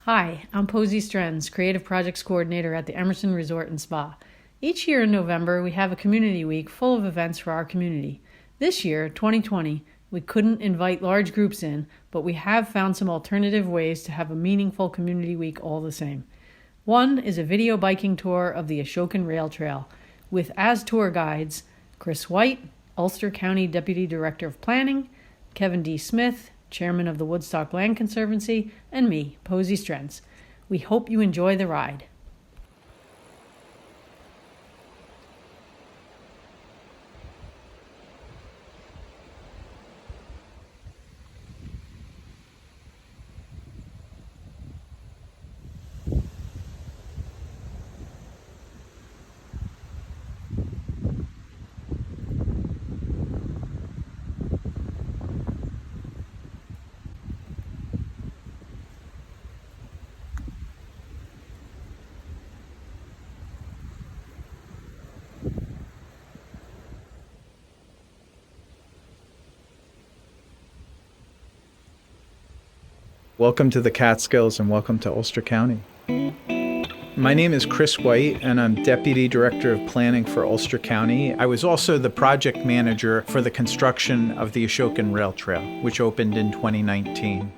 Hi, I'm Posey Strenz, Creative Projects Coordinator at the Emerson Resort and Spa. Each year in November, we have a community week full of events for our community. This year, 2020, we couldn't invite large groups in, but we have found some alternative ways to have a meaningful community week all the same. One is a video biking tour of the Ashokan Railtrail with as tour guides Chris White, Ulster County Deputy Director of Planning, Kevin D. Smith, Chairman of the Woodstock Land Conservancy, and me, Posey Strenz. We hope you enjoy the ride. Welcome to the Catskills and welcome to Ulster County. My name is Chris White and I'm Deputy Director of Planning for Ulster County. I was also the project manager for the construction of the Ashokan Railtrail, which opened in 2019.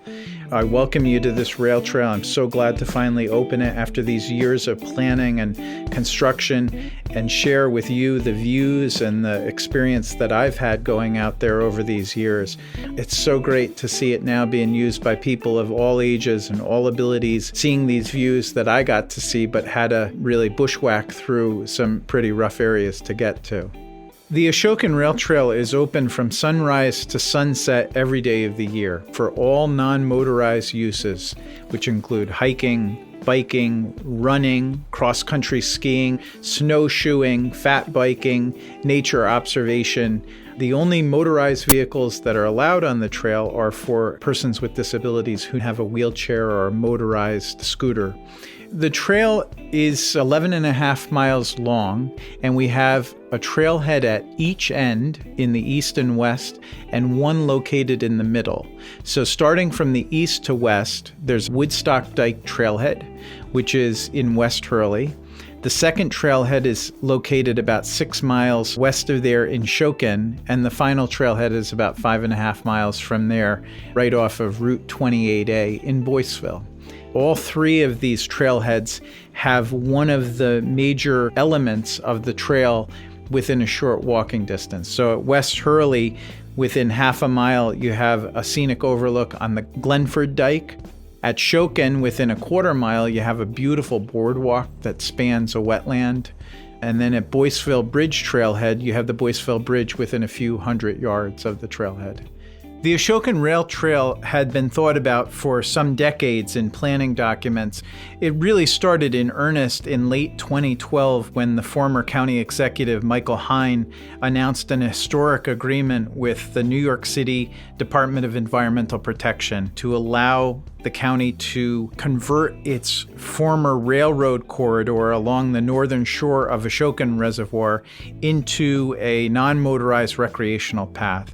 I welcome you to this rail trail. I'm so glad to finally open it after these years of planning and construction and share with you the views and the experience that I've had going out there over these years. It's so great to see it now being used by people of all ages and all abilities, seeing these views that I got to see but had to really bushwhack through some pretty rough areas to get to. The Ashokan Railtrail is open from sunrise to sunset every day of the year for all non-motorized uses, which include hiking, biking, running, cross-country skiing, snowshoeing, fat biking, nature observation. The only motorized vehicles that are allowed on the trail are for persons with disabilities who have a wheelchair or a motorized scooter. The trail is 11 and a half miles long, and we have a trailhead at each end in the east and west, and one located in the middle. So starting from the east to west, there's Woodstock Dike trailhead, which is in West Hurley. The second trailhead is located about 6 miles west of there in Shokan, and the final trailhead is about 5.5 miles from there, right off of Route 28A in Boyceville. All three of these trailheads have one of the major elements of the trail within a short walking distance. So at West Hurley, within half a mile, you have a scenic overlook on the Glenford Dike. At Shokan, within a quarter mile, you have a beautiful boardwalk that spans a wetland. And then at Boyceville Bridge Trailhead, you have the Boyceville Bridge within a few hundred yards of the trailhead. The Ashokan Railtrail had been thought about for some decades in planning documents. It really started in earnest in late 2012 when the former county executive Michael Hine announced an historic agreement with the New York City Department of Environmental Protection to allow the county to convert its former railroad corridor along the northern shore of Ashokan Reservoir into a non-motorized recreational path.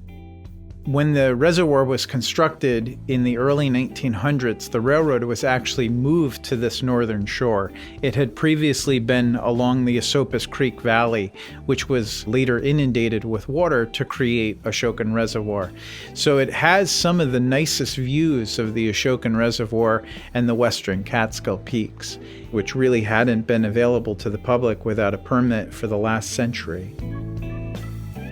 When the reservoir was constructed in the early 1900s, the railroad was actually moved to this northern shore. It had previously been along the Esopus Creek Valley, which was later inundated with water to create Ashokan Reservoir. So it has some of the nicest views of the Ashokan Reservoir and the western Catskill Peaks, which really hadn't been available to the public without a permit for the last century.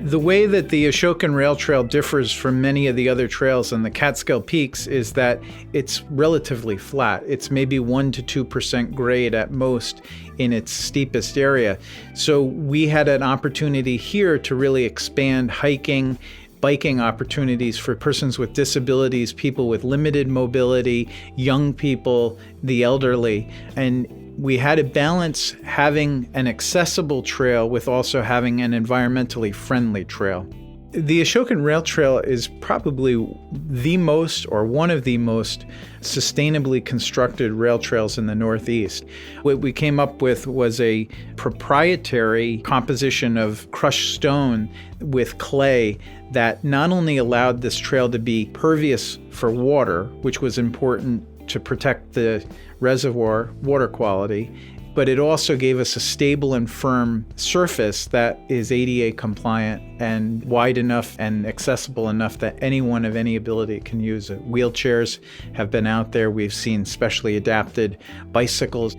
The way that the Ashokan Railtrail differs from many of the other trails in the Catskill Peaks is that it's relatively flat. It's maybe 1% to 2% grade at most in its steepest area. So we had an opportunity here to really expand hiking, biking opportunities for persons with disabilities, people with limited mobility, young people, the elderly, and we had to balance having an accessible trail with also having an environmentally friendly trail. The Ashokan Railtrail is probably the most or one of the most sustainably constructed rail trails in the Northeast. What we came up with was a proprietary composition of crushed stone with clay that not only allowed this trail to be pervious for water, which was important to protect the reservoir water quality, but it also gave us a stable and firm surface that is ADA compliant and wide enough and accessible enough that anyone of any ability can use it. Wheelchairs have been out there. We've seen specially adapted bicycles.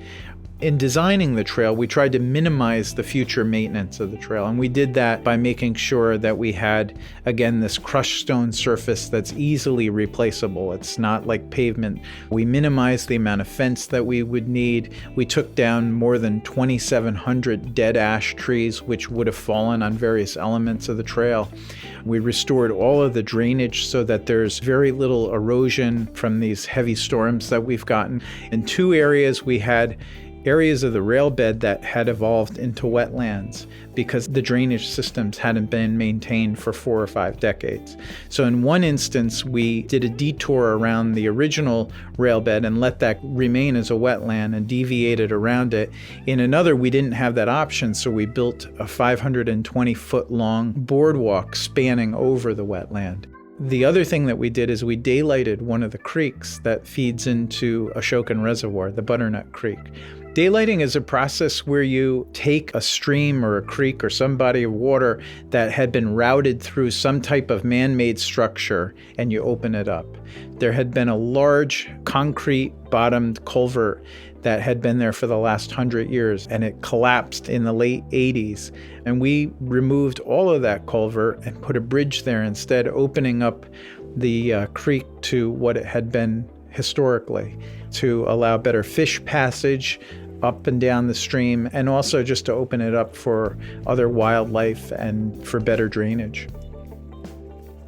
In designing the trail, we tried to minimize the future maintenance of the trail, and we did that by making sure that we had, again, this crushed stone surface that's easily replaceable. It's not like pavement. We minimized the amount of fence that we would need. We took down more than 2,700 dead ash trees, which would have fallen on various elements of the trail. We restored all of the drainage so that there's very little erosion from these heavy storms that we've gotten. In 2 areas, we had areas of the rail bed that had evolved into wetlands because the drainage systems hadn't been maintained for 4 or 5 decades. So in one instance, we did a detour around the original rail bed and let that remain as a wetland and deviated around it. In another, we didn't have that option, so we built a 520-foot long boardwalk spanning over the wetland. The other thing that we did is we daylighted one of the creeks that feeds into Ashokan Reservoir, the Butternut Creek. Daylighting is a process where you take a stream or a creek or some body of water that had been routed through some type of man-made structure and you open it up. There had been a large concrete-bottomed culvert that had been there for the last 100 years, and it collapsed in the late 80s. And we removed all of that culvert and put a bridge there instead, opening up the creek to what it had been historically, to allow better fish passage up and down the stream, and also just to open it up for other wildlife and for better drainage.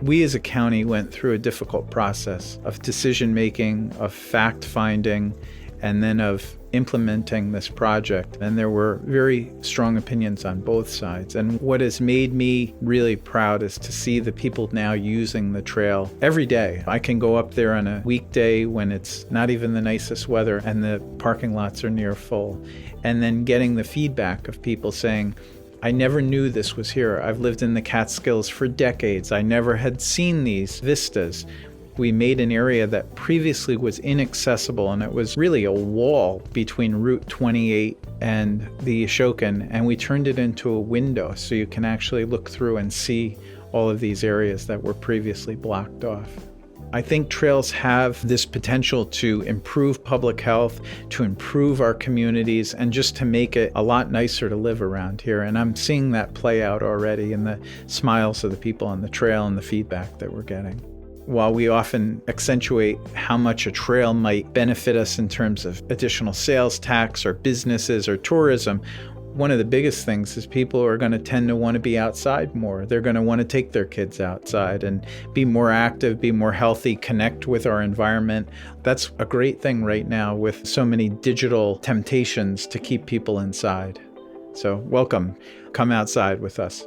We as a county went through a difficult process of decision-making, of fact-finding, and then of implementing this project. And there were very strong opinions on both sides. And what has made me really proud is to see the people now using the trail every day. I can go up there on a weekday when it's not even the nicest weather and the parking lots are near full. And then getting the feedback of people saying, I never knew this was here. I've lived in the Catskills for decades. I never had seen these vistas. We made an area that previously was inaccessible, and it was really a wall between Route 28 and the Shokan, and we turned it into a window so you can actually look through and see all of these areas that were previously blocked off. I think trails have this potential to improve public health, to improve our communities, and just to make it a lot nicer to live around here. And I'm seeing that play out already in the smiles of the people on the trail and the feedback that we're getting. While we often accentuate how much a trail might benefit us in terms of additional sales tax or businesses or tourism, one of the biggest things is people are going to tend to want to be outside more. They're going to want to take their kids outside and be more active, be more healthy, connect with our environment. That's a great thing right now with so many digital temptations to keep people inside. So welcome. Come outside with us.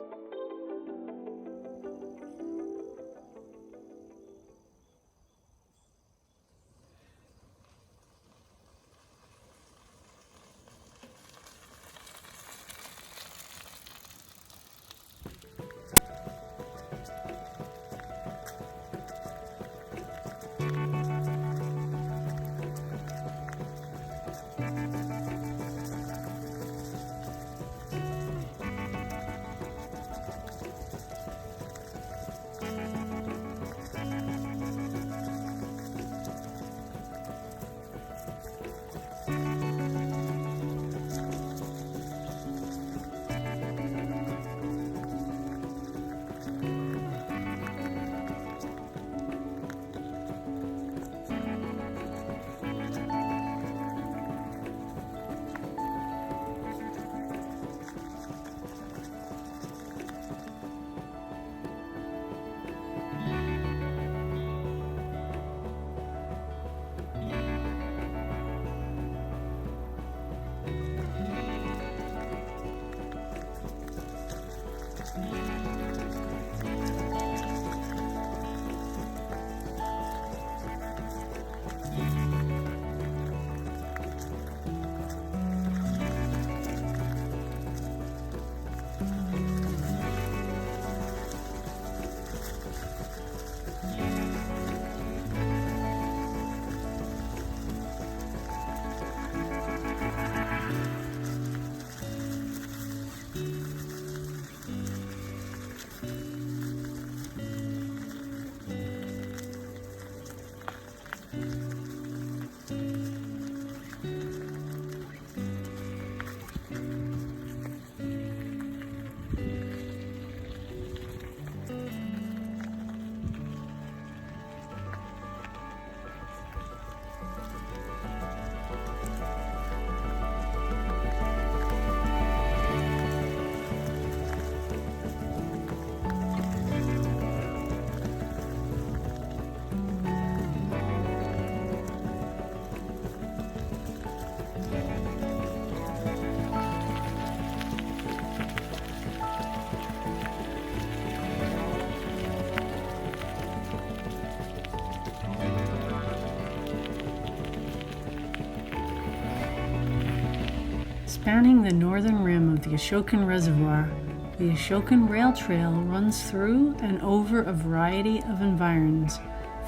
Spanning the northern rim of the Ashokan Reservoir, the Ashokan Railtrail runs through and over a variety of environs,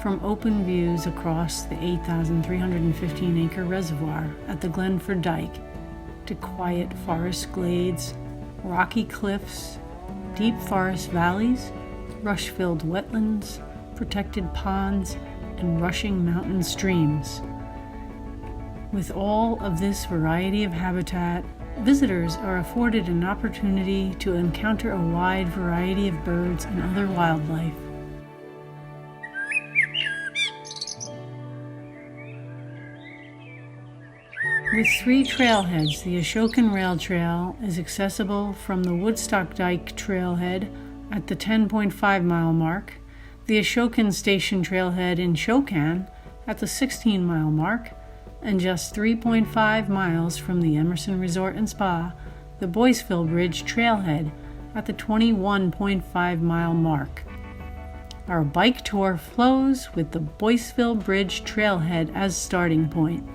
from open views across the 8,315-acre reservoir at the Glenford Dike to quiet forest glades, rocky cliffs, deep forest valleys, rush-filled wetlands, protected ponds, and rushing mountain streams. With all of this variety of habitat, visitors are afforded an opportunity to encounter a wide variety of birds and other wildlife. With 3 trailheads, the Ashokan Railtrail is accessible from the Woodstock Dike trailhead at the 10.5-mile mark, the Ashokan Station trailhead in Shokan at the 16-mile mark, and just 3.5 miles from the Emerson Resort and Spa, the Boyceville Bridge trailhead at the 21.5-mile mark. Our bike tour flows with the Boyceville Bridge trailhead as starting point.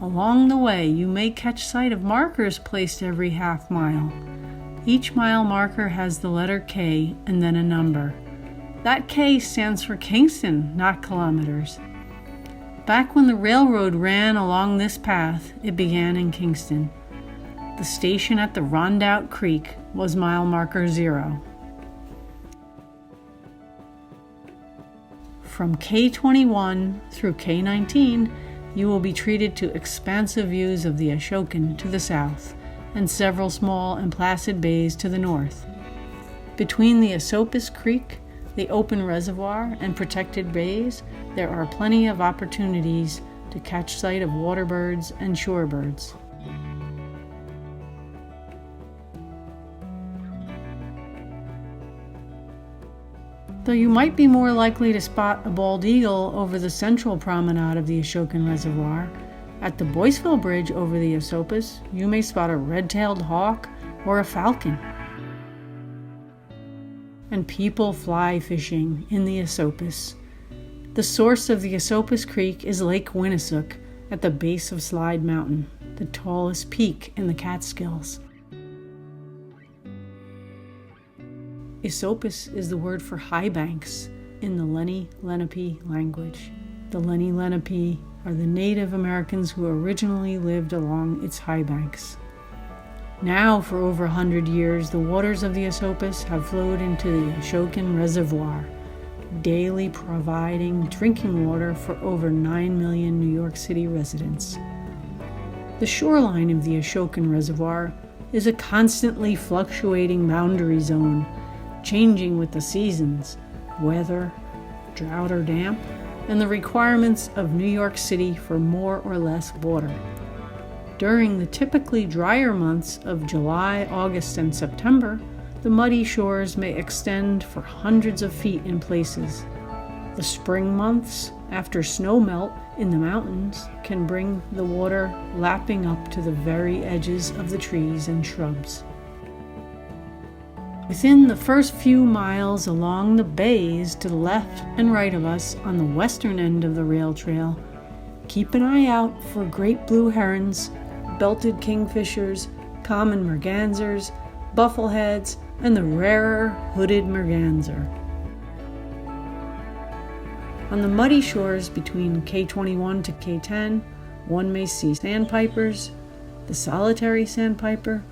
Along the way, you may catch sight of markers placed every half mile. Each mile marker has the letter K and then a number. That K stands for Kingston, not kilometers. Back when the railroad ran along this path, it began in Kingston. The station at the Rondout Creek was mile marker 0. From K21 through K19, you will be treated to expansive views of the Ashokan to the south and several small and placid bays to the north. Between the Esopus Creek, the open reservoir, and protected bays, there are plenty of opportunities to catch sight of water birds and shorebirds. Though you might be more likely to spot a bald eagle over the central promenade of the Ashokan Reservoir, at the Boyceville Bridge over the Esopus, you may spot a red-tailed hawk or a falcon. And people fly fishing in the Esopus. The source of the Esopus Creek is Lake Winnisook at the base of Slide Mountain, the tallest peak in the Catskills. Esopus is the word for high banks in the Lenni Lenape language. The Lenni Lenape are the Native Americans who originally lived along its high banks. Now, for over 100 years, the waters of the Esopus have flowed into the Ashokan Reservoir, daily providing drinking water for over 9 million New York City residents. The shoreline of the Ashokan Reservoir is a constantly fluctuating boundary zone, changing with the seasons, weather, drought or damp, and the requirements of New York City for more or less water. During the typically drier months of July, August, and September, the muddy shores may extend for hundreds of feet in places. The spring months, after snow melt in the mountains, can bring the water lapping up to the very edges of the trees and shrubs. Within the first few miles along the bays to the left and right of us on the western end of the rail trail, keep an eye out for great blue herons, belted kingfishers, common mergansers, buffleheads, and the rarer hooded merganser. On the muddy shores between K21 to K10, one may see sandpipers, the solitary sandpiper,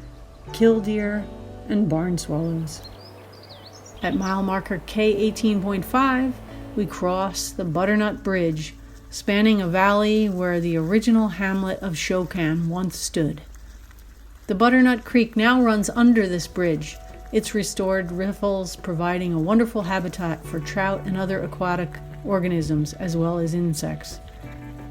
killdeer, and barn swallows. At mile marker K18.5, we cross the Butternut Bridge, spanning a valley where the original hamlet of Shokan once stood. The Butternut Creek now runs under this bridge, its restored riffles providing a wonderful habitat for trout and other aquatic organisms as well as insects.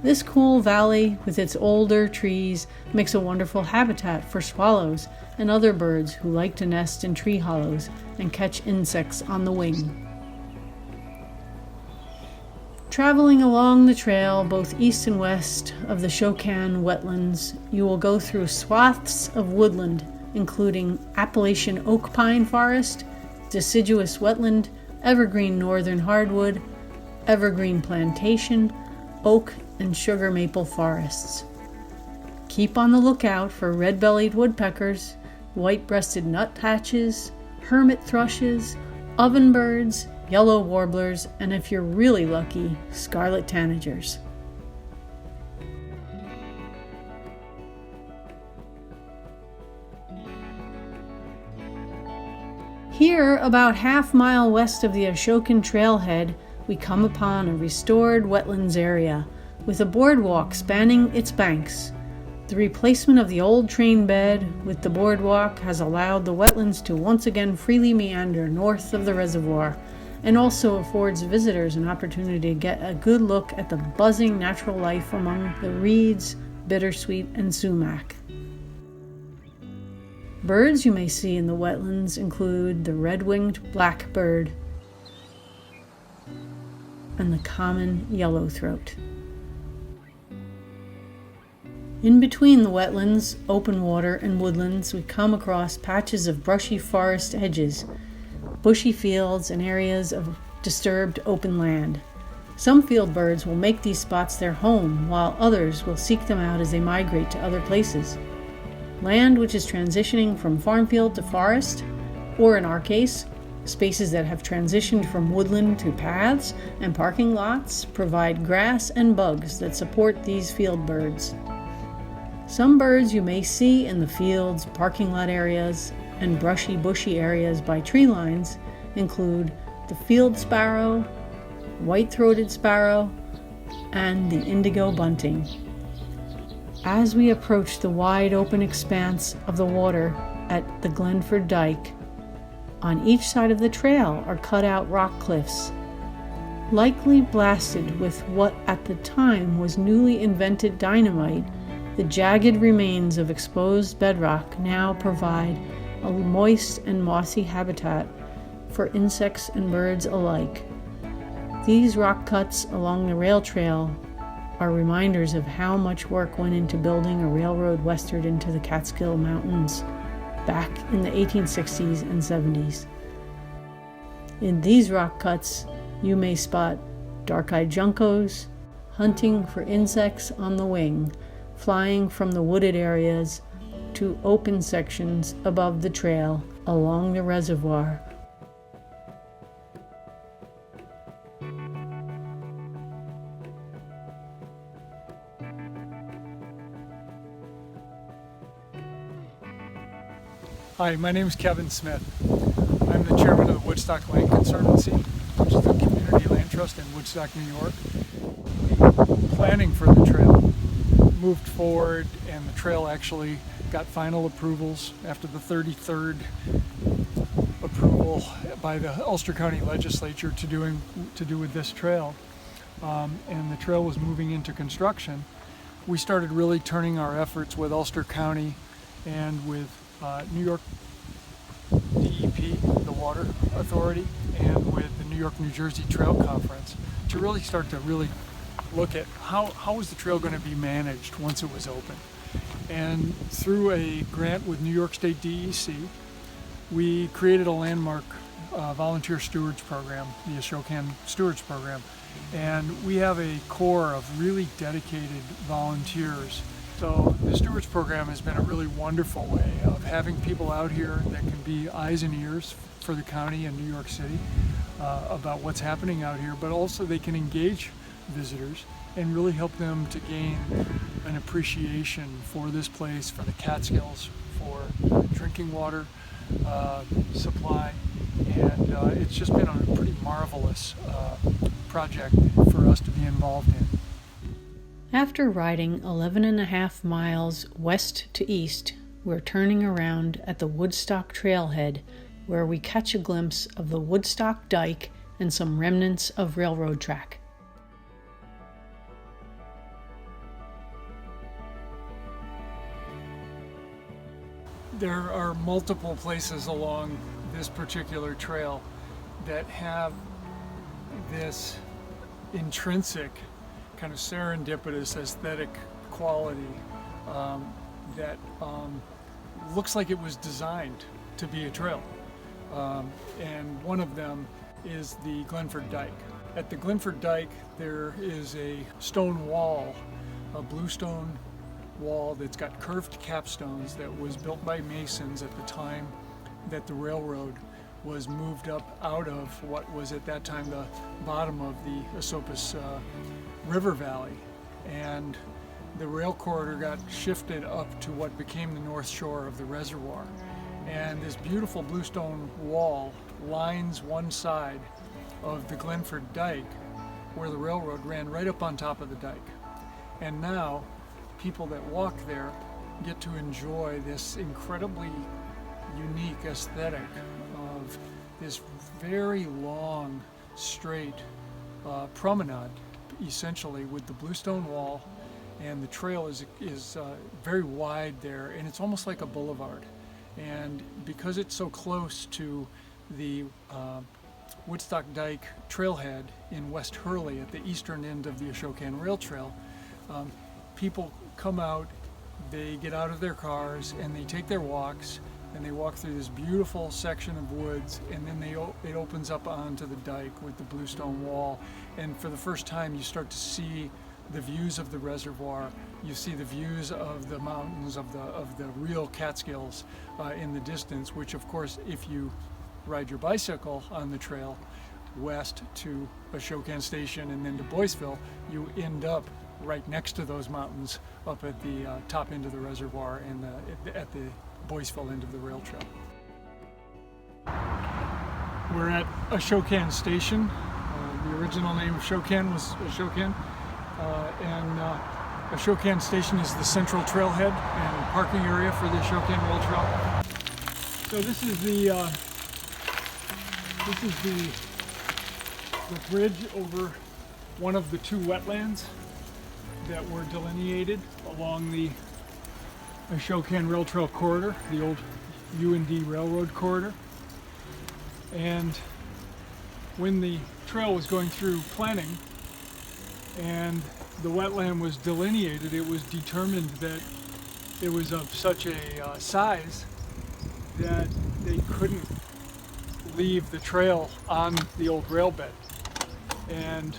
This cool valley with its older trees makes a wonderful habitat for swallows and other birds who like to nest in tree hollows and catch insects on the wing. Traveling along the trail both east and west of the Shokan wetlands, you will go through swaths of woodland, including Appalachian oak pine forest, deciduous wetland, evergreen northern hardwood, evergreen plantation, oak and sugar maple forests. Keep on the lookout for red-bellied woodpeckers, white-breasted nuthatches, hermit thrushes, ovenbirds, yellow warblers, and if you're really lucky, scarlet tanagers. Here, about half-mile west of the Ashokan Trailhead, we come upon a restored wetlands area with a boardwalk spanning its banks. The replacement of the old train bed with the boardwalk has allowed the wetlands to once again freely meander north of the reservoir, and also affords visitors an opportunity to get a good look at the buzzing natural life among the reeds, bittersweet, and sumac. Birds you may see in the wetlands include the red-winged blackbird and the common yellowthroat. In between the wetlands, open water, and woodlands, we come across patches of brushy forest edges, bushy fields, and areas of disturbed open land. Some field birds will make these spots their home, while others will seek them out as they migrate to other places. Land which is transitioning from farm field to forest, or in our case, spaces that have transitioned from woodland to paths and parking lots, provide grass and bugs that support these field birds. Some birds you may see in the fields, parking lot areas, and brushy, bushy areas by tree lines include the field sparrow, white-throated sparrow, and the indigo bunting. As we approach the wide open expanse of the water at the Glenford Dike, on each side of the trail are cut-out rock cliffs, likely blasted with what at the time was newly invented dynamite. The jagged remains of exposed bedrock now provide a moist and mossy habitat for insects and birds alike. These rock cuts along the rail trail are reminders of how much work went into building a railroad westward into the Catskill Mountains back in the 1860s and 70s. In these rock cuts, you may spot dark-eyed juncos hunting for insects on the wing, flying from the wooded areas to open sections above the trail along the reservoir. Hi, my name is Kevin Smith. I'm the chairman of the Woodstock Land Conservancy, which is a community land trust in Woodstock, New York. Planning for the trail moved forward, and the trail actually got final approvals after the 33rd approval by the Ulster County Legislature to do with this trail. And the trail was moving into construction. We started really turning our efforts with Ulster County and with New York DEP, the Water Authority, and with the New York-New Jersey Trail Conference to really start to look at how was the trail going to be managed once it was open. And through a grant with New York State DEC, we created a landmark volunteer stewards program, the Ashokan Stewards Program. And we have a core of really dedicated volunteers. So the Stewards Program has been a really wonderful way of having people out here that can be eyes and ears for the county and New York City about what's happening out here, but also they can engage visitors and really help them to gain an appreciation for this place, for the Catskills, for drinking water supply, and it's just been a pretty marvelous project for us to be involved in. After riding 11.5 miles west to east, we're turning around at the Woodstock Trailhead, where we catch a glimpse of the Woodstock Dike and some remnants of railroad track. There are multiple places along this particular trail that have this intrinsic kind of serendipitous aesthetic quality that looks like it was designed to be a trail. And one of them is the Glenford Dike. At the Glenford Dike, there is a stone wall, a bluestone wall that's got curved capstones that was built by masons at the time that the railroad was moved up out of what was at that time the bottom of the Esopus River Valley. And the rail corridor got shifted up to what became the north shore of the reservoir. And this beautiful bluestone wall lines one side of the Glenford Dike, where the railroad ran right up on top of the dike. And now people that walk there get to enjoy this incredibly unique aesthetic of this very long, straight promenade, essentially, with the bluestone wall, and the trail is very wide there, and it's almost like a boulevard. And because it's so close to the Woodstock Dike trailhead in West Hurley at the eastern end of the Ashokan Railtrail, people come out, they get out of their cars, and they take their walks, and they walk through this beautiful section of woods, and then it opens up onto the dike with the bluestone wall. And for the first time, you start to see the views of the reservoir. You see the views of the mountains, of the real Catskills in the distance, which of course, if you ride your bicycle on the trail west to Ashokan Station and then to Boyceville, you end up right next to those mountains up at the top end of the reservoir and at the Boyceville end of the rail trail. We're at Ashokan Station. The original name of Shokan was Ashokan. Ashokan Station is the central trailhead and parking area for the Ashokan Railtrail. So this is the bridge over one of the two wetlands that were delineated along the Ashokan Railtrail corridor, the old U&D Railroad corridor. And when the trail was going through planning and the wetland was delineated, it was determined that it was of such a size that they couldn't leave the trail on the old rail bed, and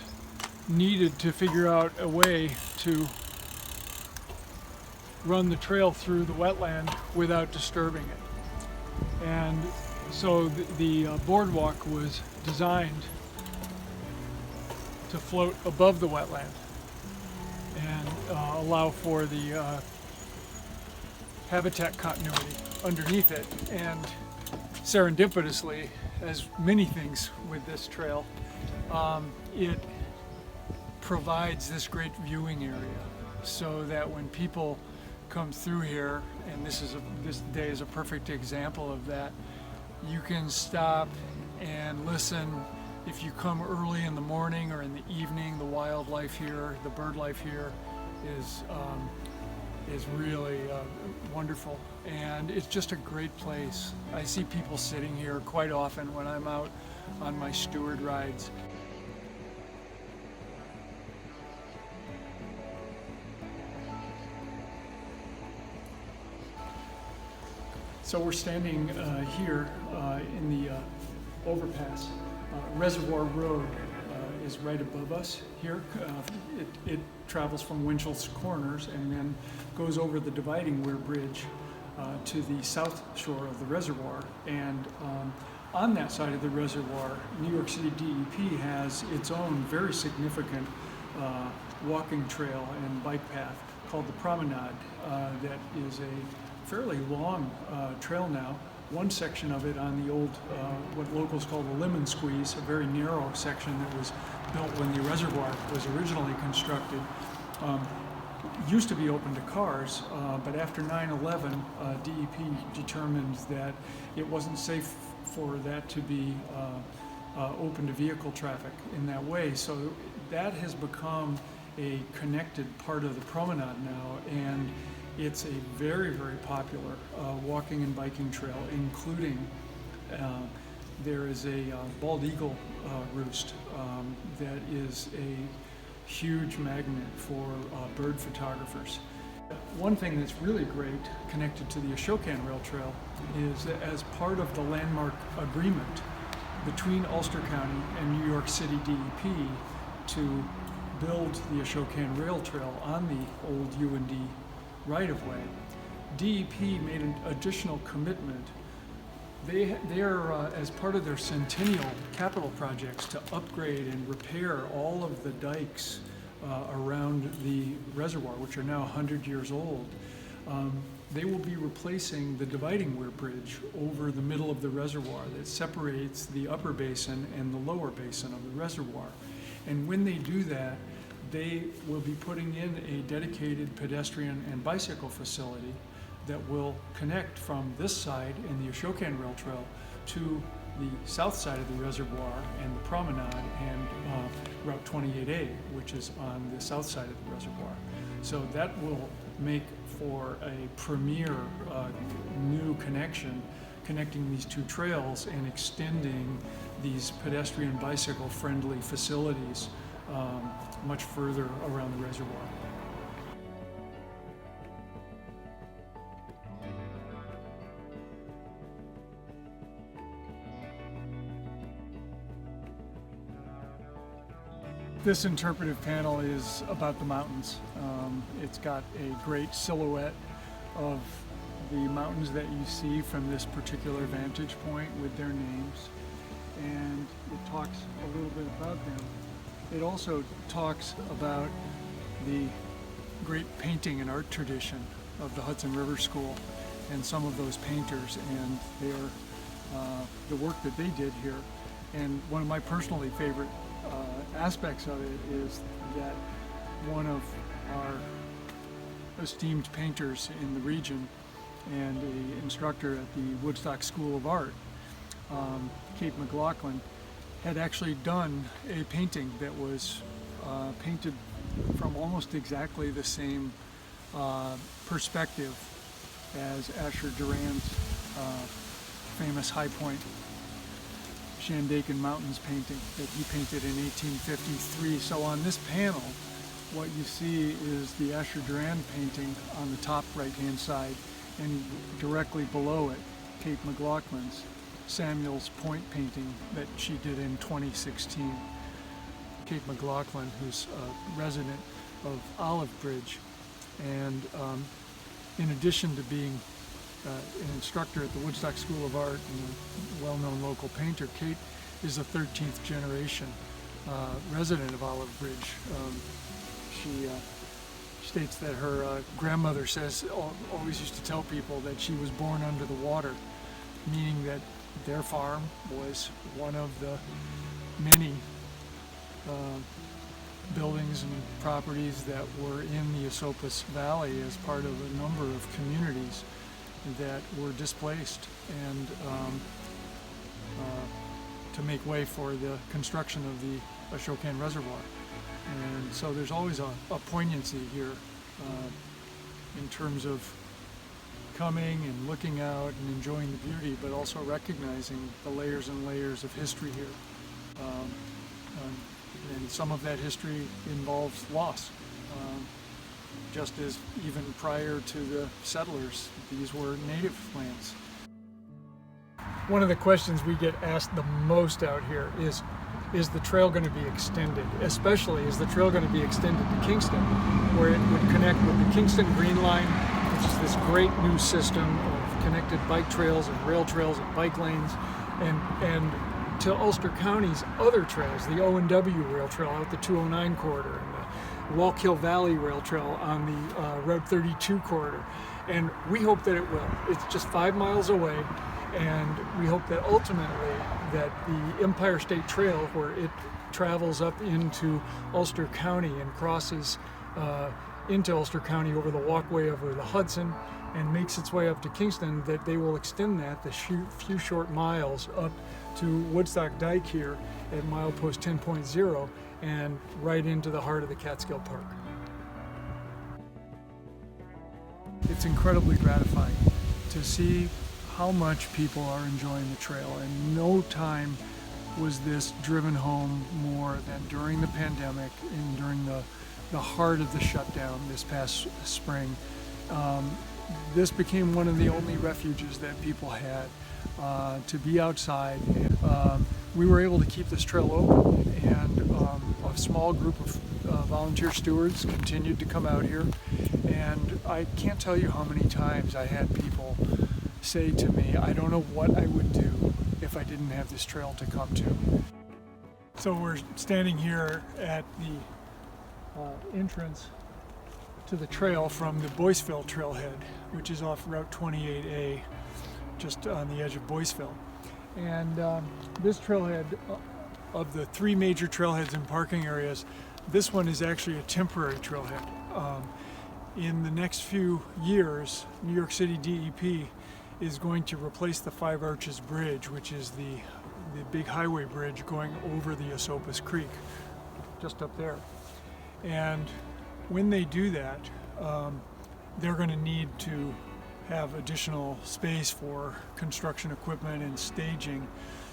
needed to figure out a way to run the trail through the wetland without disturbing it. And so the boardwalk was designed to float above the wetland and allow for the habitat continuity underneath it. And serendipitously, as many things with this trail, it provides this great viewing area so that when people come through here, and this day is a perfect example of that, you can stop and listen. If you come early in the morning or in the evening, the wildlife here, the bird life here is really wonderful, and it's just a great place. I see people sitting here quite often when I'm out on my steward rides. So we're standing here in the overpass. Reservoir Road is right above us here. It travels from Winchell's Corners and then goes over the dividing weir bridge to the south shore of the reservoir. And on that side of the reservoir, New York City DEP has its own very significant walking trail and bike path called the Promenade that is a fairly long trail now. One section of it on the old, what locals call the lemon squeeze, a very narrow section that was built when the reservoir was originally constructed, used to be open to cars, but after 9/11, DEP determined that it wasn't safe for that to be open to vehicle traffic in that way. So that has become a connected part of the promenade now, and it's a very, very popular walking and biking trail, including there is a bald eagle roost that is a huge magnet for bird photographers. One thing that's really great connected to the Ashokan Railtrail is that as part of the landmark agreement between Ulster County and New York City DEP to build the Ashokan Railtrail on the old U&D right-of-way, DEP made an additional commitment. They are, as part of their centennial capital projects, to upgrade and repair all of the dikes around the reservoir, which are now 100 years old. They will be replacing the dividing weir bridge over the middle of the reservoir that separates the upper basin and the lower basin of the reservoir. And when they do that, they will be putting in a dedicated pedestrian and bicycle facility that will connect from this side in the Ashokan Railtrail to the south side of the reservoir and the promenade and Route 28A, which is on the south side of the reservoir. So that will make for a premier new connection, connecting these two trails and extending these pedestrian bicycle friendly facilities much further around the reservoir. This interpretive panel is about the mountains. It's got a great silhouette of the mountains that you see from this particular vantage point with their names, and it talks a little bit about them. It also talks about the great painting and art tradition of the Hudson River School and some of those painters and the work that they did here. And one of my personally favorite aspects of it is that one of our esteemed painters in the region and an instructor at the Woodstock School of Art, Kate McLaughlin, had actually done a painting that was painted from almost exactly the same perspective as Asher Duran's famous High Point Shandaken Mountains painting that he painted in 1853. So on this panel, what you see is the Asher Duran painting on the top right-hand side, and directly below it, Kate McLaughlin's Samuel's Point painting that she did in 2016. Kate McLaughlin, who's a resident of Olive Bridge, and in addition to being an instructor at the Woodstock School of Art and a well-known local painter, Kate is a 13th generation resident of Olive Bridge. She states that her grandmother always used to tell people that she was born under the water, meaning that their farm was one of the many buildings and properties that were in the Esopus Valley as part of a number of communities that were displaced and to make way for the construction of the Ashokan Reservoir. And so there's always a poignancy here in terms of coming and looking out and enjoying the beauty, but also recognizing the layers and layers of history here. And some of that history involves loss. Just as even prior to the settlers, these were native lands. One of the questions we get asked the most out here is the trail going to be extended? Especially, is the trail going to be extended to Kingston, where it would connect with the Kingston Green Line, which is this great new system of connected bike trails and rail trails and bike lanes, and to Ulster County's other trails, the O&W Rail Trail out the 209 corridor, and the Wallkill Valley Rail Trail on the Route 32 corridor. And we hope that it will. It's just 5 miles away, and we hope that ultimately that the Empire State Trail, where it travels up into Ulster County and crosses into Ulster County over the walkway over the Hudson and makes its way up to Kingston, that they will extend that the few short miles up to Woodstock Dike here at milepost 10.0 and right into the heart of the Catskill Park. It's incredibly gratifying to see how much people are enjoying the trail, and no time was this driven home more than during the pandemic and during the heart of the shutdown this past spring. This became one of the only refuges that people had to be outside. we were able to keep this trail open, and a small group of volunteer stewards continued to come out here. And I can't tell you how many times I had people say to me, I don't know what I would do if I didn't have this trail to come to. So we're standing here at the entrance to the trail from the Boyceville trailhead, which is off Route 28A, just on the edge of Boyceville. And this trailhead, of the three major trailheads and parking areas, this one is actually a temporary trailhead. In the next few years, New York City DEP is going to replace the Five Arches Bridge, which is the big highway bridge going over the Esopus Creek, just up there. And when they do that, they're going to need to have additional space for construction equipment and staging.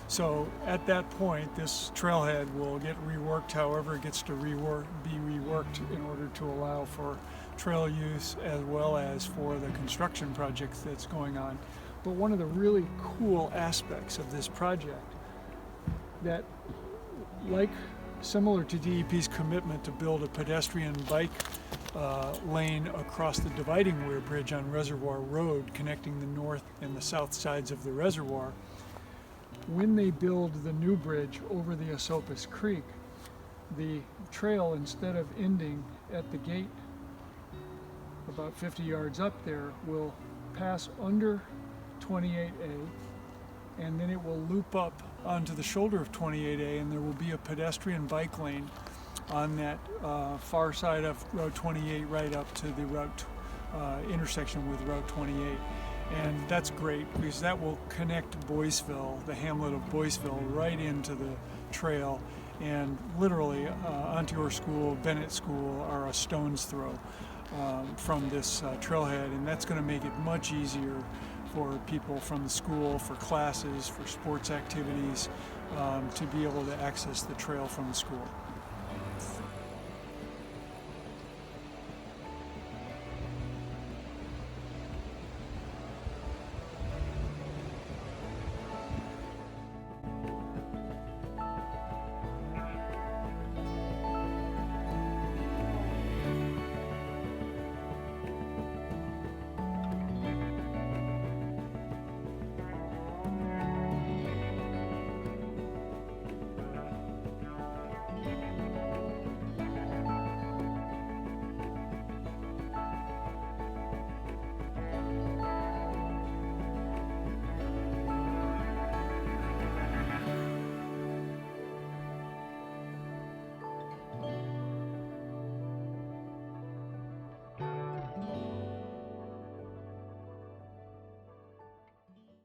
So at that point, this trailhead will get reworked however it gets to be reworked in order to allow for trail use as well as for the construction project that's going on. But one of the really cool aspects of this project that, similar to DEP's commitment to build a pedestrian bike lane across the dividing weir bridge on Reservoir Road connecting the north and the south sides of the reservoir, when they build the new bridge over the Esopus Creek, the trail, instead of ending at the gate about 50 yards up there, will pass under 28A, and then it will loop up onto the shoulder of 28A, and there will be a pedestrian bike lane on that far side of Route 28 right up to the route intersection with Route 28. And that's great because that will connect Boyceville, the hamlet of Boyceville, right into the trail, and literally Ontior School, Bennett School are a stone's throw from this trailhead, and that's going to make it much easier for people from the school, for classes, for sports activities, to be able to access the trail from the school.